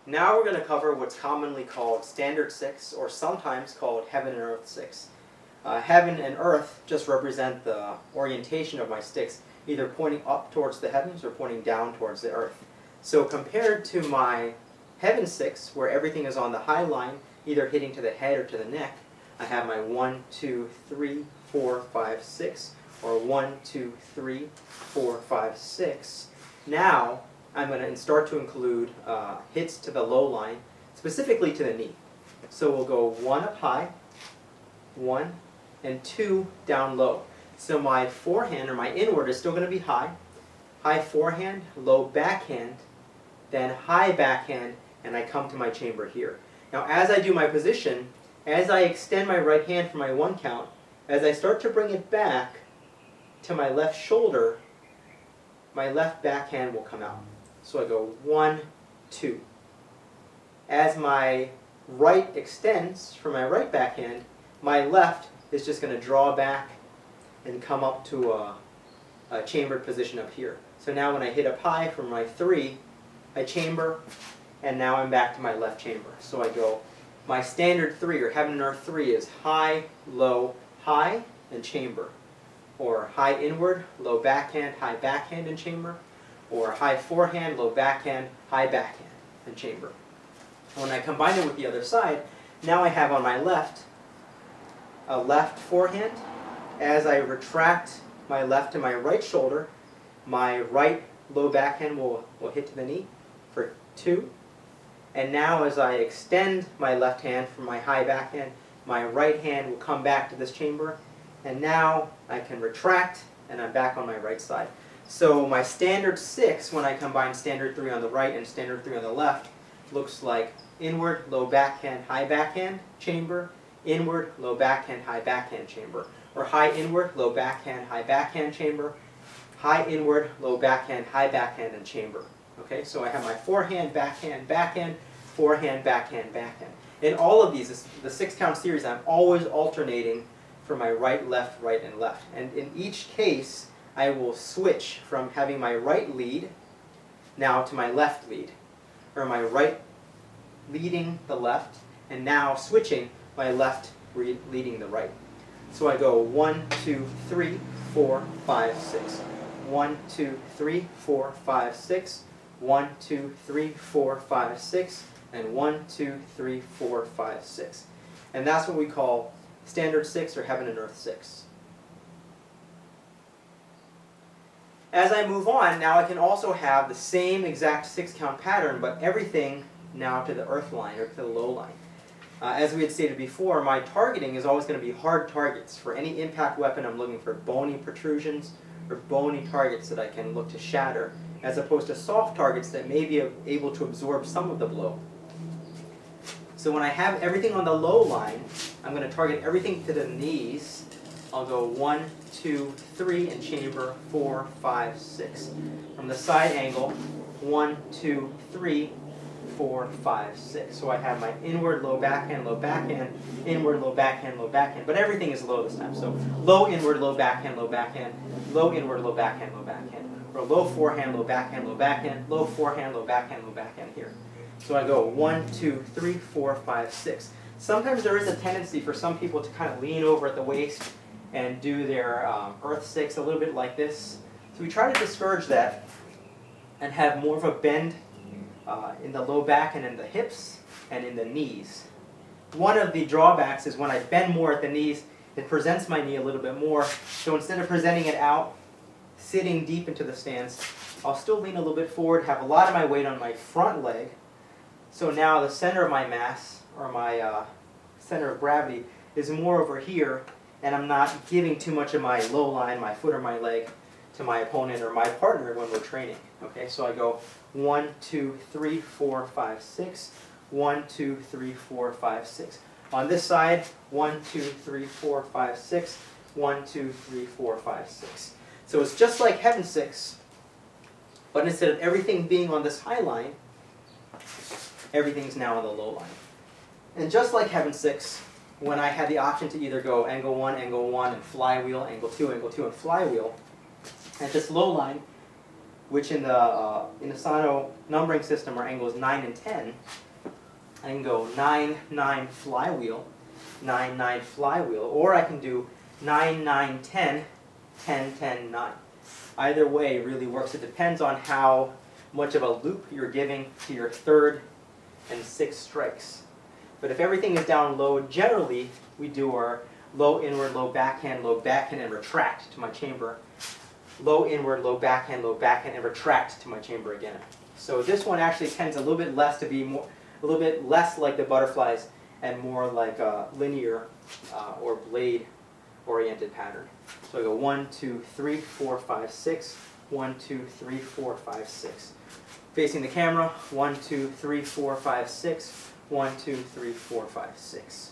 Now we're going to cover what's commonly called Standard 6, or sometimes called Heaven and Earth 6. Heaven and Earth just represent the orientation of my sticks, either pointing up towards the heavens or pointing down towards the earth. So compared to my Heaven 6, where everything is on the high line, either hitting to the head or to the neck, I have my 1, 2, 3, 4, 5, 6, or 1, 2, 3, 4, 5, 6. Now, I'm going to start to include hits to the low line, specifically to the knee. So we'll go 1 up high, 1, and 2 down low. So my forehand, or my inward, is still going to be high. High forehand, low backhand, then high backhand, and I come to my chamber here. Now as I do my position, as I extend my right hand for my 1 count, as I start to bring it back to my left shoulder, my left backhand will come out. So I go 1, 2. As my right extends for my right backhand, my left is just going to draw back and come up to a chambered position up here. So now when I hit up high for my 3, I chamber, and now I'm back to my left chamber. So I go, my standard 3, or Heaven and Earth 3, is high, and chamber. Or high inward, low backhand, and chamber. Or high forehand, low backhand, and chamber. When I combine it with the other side, now I have on my left a left forehand. As I retract my left to my right shoulder, my right low backhand will hit to the knee for 2. And now as I extend my left hand from my high backhand, my right hand will come back to this chamber. And now I can retract, and I'm back on my right side. So my standard 6, when I combine standard 3 on the right and standard 3 on the left, looks like inward, low backhand, chamber, inward, low backhand, chamber. Or high inward, low backhand, chamber, high inward, low backhand, and chamber. Okay, so I have my forehand, backhand, forehand, backhand. In all of these, the 6-count series, I'm always alternating for my right, and left. And in each case, I will switch from having my right lead now to my left lead. Or my right leading the left, and now switching my left leading the right. So I go 1, 2, 3, 4, 5, 6. 1, 2, 3, 4, 5, 6. 1, 2, 3, 4, 5, 6. And 1, 2, 3, 4, 5, 6. And that's what we call Standard 6, or Heaven and Earth 6. As I move on, now I can also have the same exact 6-count pattern, but everything now to the earth line, or to the low line. As we had stated before, my targeting is always going to be hard targets. For any impact weapon, I'm looking for bony protrusions or bony targets that I can look to shatter, as opposed to soft targets that may be able to absorb some of the blow. So when I have everything on the low line, I'm going to target everything to the knees. I'll go 1, 2, 3, and chamber 4, 5, 6. From the side angle, 1, 2, 3, 4, 5, 6. So I have my inward, low backhand, inward, low backhand. But everything is low this time. So low inward, low backhand, low inward, low backhand. Or low forehand, low backhand, low forehand, low backhand here. So I go 1, 2, 3, 4, 5, 6. Sometimes there is a tendency for some people to kind of lean over at the waist and do their Earth 6 a little bit like this. So we try to discourage that and have more of a bend in the low back and in the hips and in the knees. One of the drawbacks is when I bend more at the knees, it presents my knee a little bit more. So instead of presenting it out, sitting deep into the stance, I'll still lean a little bit forward, have a lot of my weight on my front leg. So now the center of my mass, or my center of gravity, is more over here, and I'm not giving too much of my low line, my foot or my leg, to my opponent or my partner when we're training. Okay, so I go 1, 2, 3, 4, 5, 6. 1, 2, 3, 4, 5, 6. On this side, 1, 2, 3, 4, 5, 6. 1, 2, 3, 4, 5, 6. So it's just like Heaven 6, but instead of everything being on this high line, everything's now on the low line. And just like Heaven 6, when I had the option to either go angle 1, and flywheel, angle 2, and flywheel, at this low line, which in the Sano numbering system are angles 9 and 10. I can go 9, 9 flywheel, 9, 9 flywheel, or I can do 9, 9, 10, 10, 10, 9. Either way really works. It depends on how much of a loop you're giving to your third and sixth strikes. But if everything is down low, generally we do our low inward, low backhand, and retract to my chamber. Low inward, low backhand, and retract to my chamber again. So this one actually tends a little bit less to be a little bit less like the butterflies and more like a linear or blade oriented pattern. So I go 1, 2, 3, 4, 5, 6, 1, 2, 3, 4, 5, 6. Facing the camera, 1, 2, 3, 4, 5, 6, 1, 2, 3, 4, 5, 6.